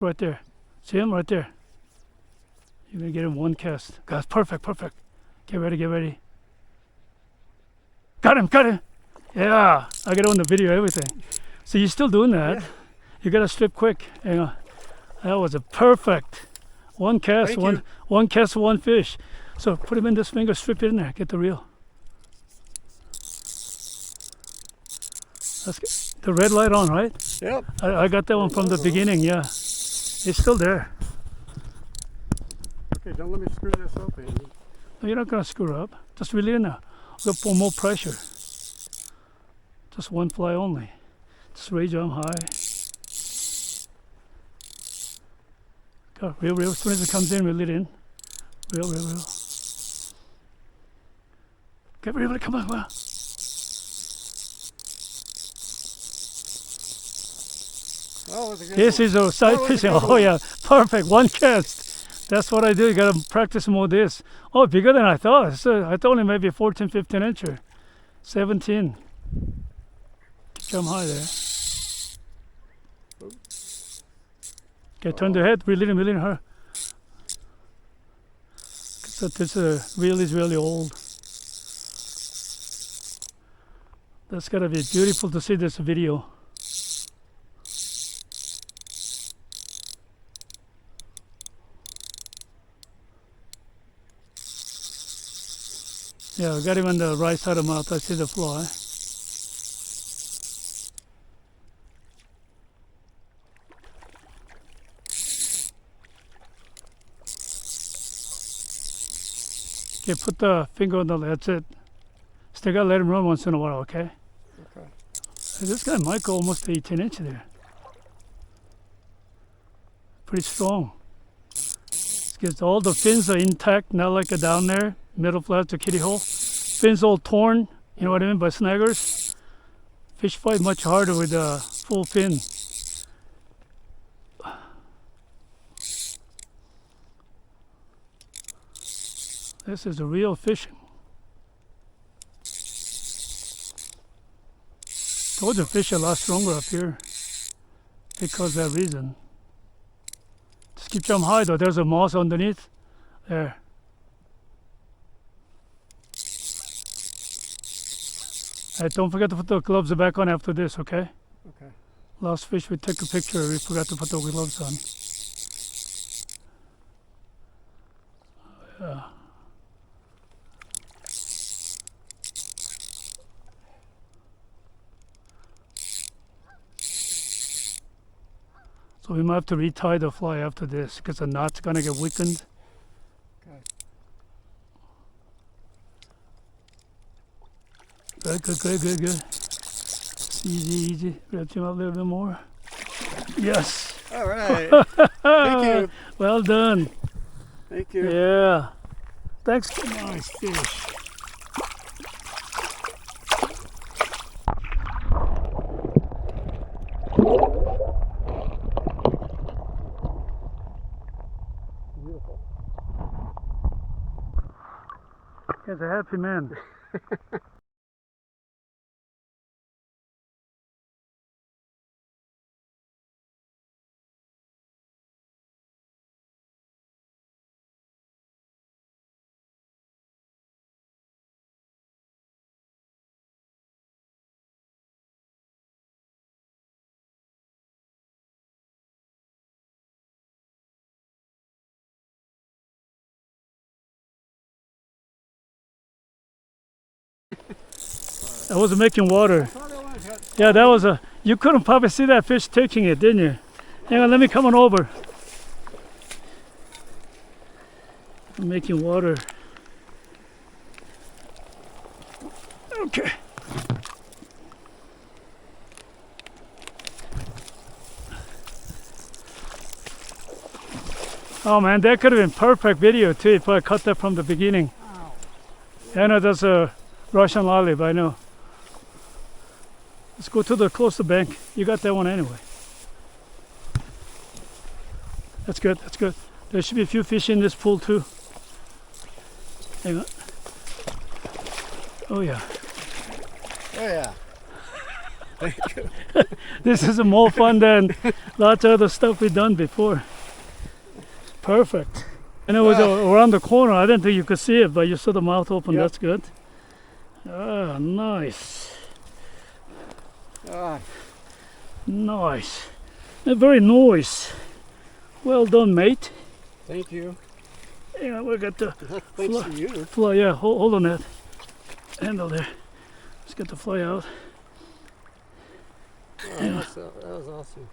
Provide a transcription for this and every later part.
Right there. See him right there. You're gonna get him one cast. Guys, perfect, perfect. Get ready, get ready. Got him, got him. Yeah, I got it on the video, everything. So you're still doing that. Yeah. You gotta strip quick. Hang on. That was a perfect one cast, one cast, one fish. So put him in this finger, strip it in there, get the reel. Let's get the red light on, right? Yep. I got that one from the beginning, yeah. It's still there. Okay, don't let me screw this up, Andy. No, you're not gonna screw up. Just reel it in there. We'll put more pressure. Just one fly only. Just raise your arm high. Go, reel, reel. As soon as it comes in, reel it in. Reel, reel, reel. Get reel, come on, come on. Oh, was a good This one. is a side was a fishing. good Oh one. yeah, perfect. One cast. That's what I do. You gotta practice more this. Oh, bigger than I thought. So I thought only maybe 14, 15 incher. 17. Come high there. Okay, turn the head. Reel in her. So this reel is really old. That's gotta be beautiful to see this video. Yeah, I got him on the right side of the mouth. I see the fly. Okay, put the finger on the lid. That's it. Still gotta let him run once in a while, okay? Okay. Hey, this guy might go almost 18 inches there. Pretty strong. Because all the fins are intact, not like a down there. Middle flat to kitty hole. Fins all torn, you know what I mean, by snaggers. Fish fight much harder with a full fin. This is a real fishing. Told you fish are a lot stronger up here because of that reason. Just keep them high though. There's a moss underneath. There. Alright, don't forget to put the gloves back on after this, okay? Okay. Last fish we took a picture, we forgot to put the gloves on. Yeah. So we might have to retie the fly after this because the knot's gonna get weakened. Okay. Good, good, good, good, good. Easy, easy. Wrap him up a little bit more. Yes. All right. Thank you. Well done. Thank you. Yeah. Thanks. Nice fish. Beautiful. He's a happy man. I was making water. Yeah, that was a. You couldn't probably see that fish taking it, didn't you? Hang on, let me come on over. I'm making water. Okay. Oh man, that could have been perfect video too if I cut that from the beginning. I know that's a Russian olive, I know. Let's go to the closer bank. You got that one anyway. That's good, that's good. There should be a few fish in this pool too. Hang on. Oh yeah. Oh yeah. Thank you. This is more fun than lots of other stuff we've done before. Perfect. And it was around the corner. I didn't think you could see it, but you saw the mouth open. Yep. That's good. Ah, nice. Ah, Nice. Very nice. Well done, mate. thank you. Yeah, we got the Thanks to you. fly. Yeah, hold on that handle there. Let's get the fly out. Oh, that was awesome.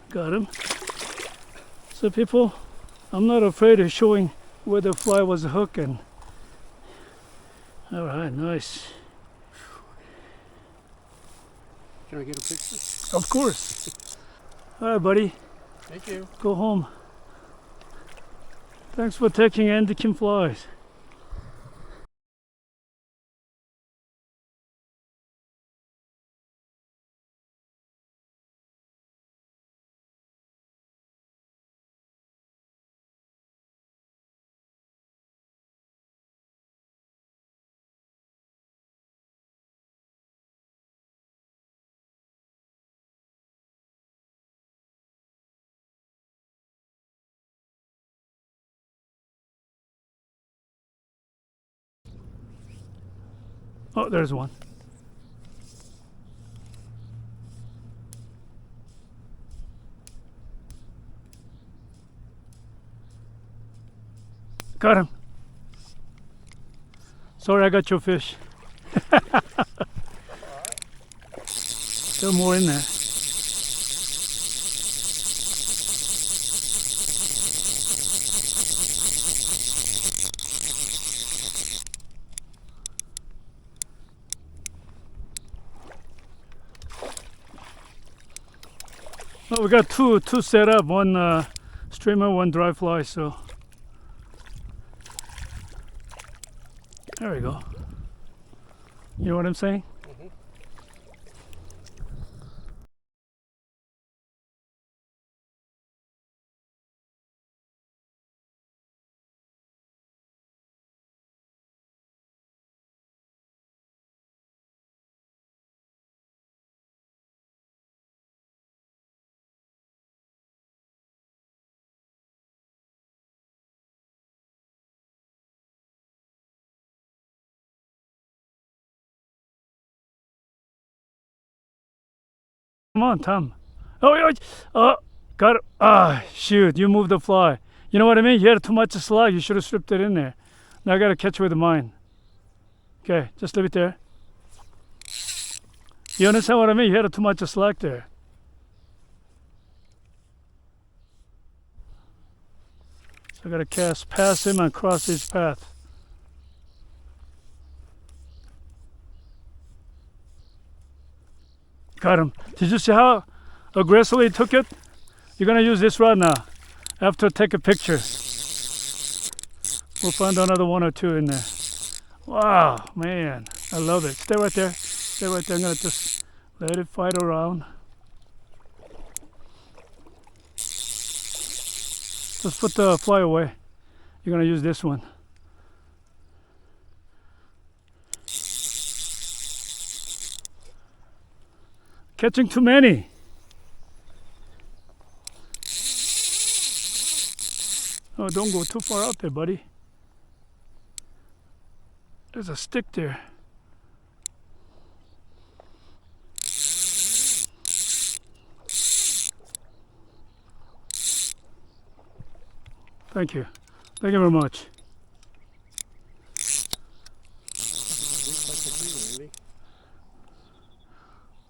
Got him. So people, I'm not afraid of showing where the fly was hooking. All right, nice. Can I get a picture? Of course. All right, buddy, Thank you. go home. Thanks for taking Andy Kim flies. Oh, there's one. Got him. Sorry, I got your fish. Still more in there. Well, we got two set up, one streamer, one dry fly, so there we go. You know what I'm saying? Come on, Tom. Got it. Ah, shoot, you moved the fly. You know what I mean? You had too much slack. You should have stripped it in there. Now I got to catch with mine. Okay, just leave it there. You understand what I mean? You had too much slack there. So I got to cast past him and cross his path. Got him. Did you see how aggressively he took it? You're gonna use this rod now. I have to take a picture. We'll find another one or two in there. Wow, man, I love it. Stay right there. Stay right there. I'm gonna just let it fight around. Just put the fly away. You're gonna use this one. Catching too many. Oh, don't go too far out there, buddy. There's a stick there. Thank you. Thank you very much.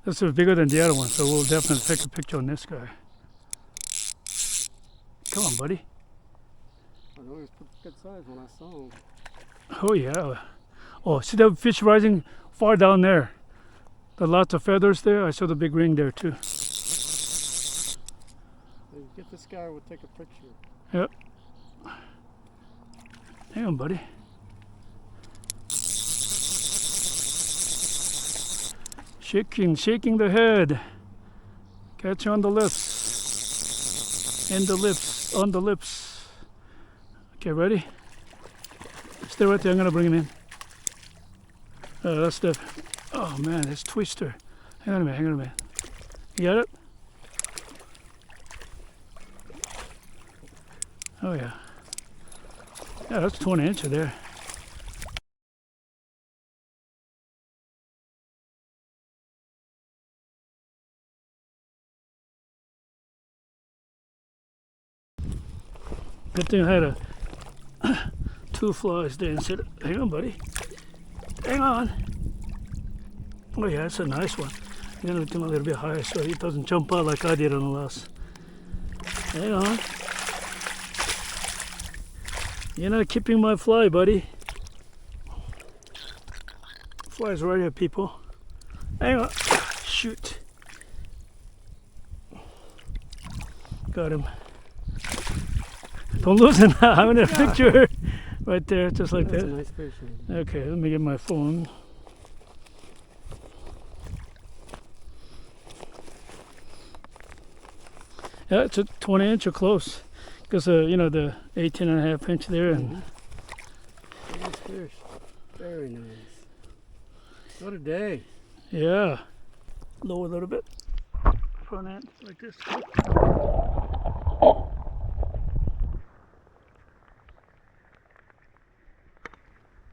This is bigger than the other one, so we'll definitely take a picture on this guy. Come on, buddy. I know he was good size when I saw him. Oh, yeah. Oh, see that fish rising far down there? The lots of feathers there. I saw the big ring there, too. Hey, get this guy, we'll take a picture. Yep. Hang on, buddy. Shaking the head. Catch on the lips. In the lips, on the lips. Okay, ready? Stay right there, I'm gonna bring him in. That's the, Oh man, it's twister. Hang on a minute. You got it? Oh yeah. Yeah, that's 20 inches there. Good thing I had two flies there instead of, hang on buddy. Hang on. Oh yeah, that's a nice one. I'm gonna do a little bit higher so it doesn't jump out like I did on the last. Hang on. You're not keeping my fly, buddy. Fly's right here, people. Hang on. Shoot. Got him. Don't lose him now. I'm in a picture right there, just like That's that. a nice fish. Okay, let me get my phone. Yeah, it's a 20 inch or close. Because, you know, the 18.5 inch there. And Nice fish. Very nice. What a day. yeah. Lower a little bit. Front end like this.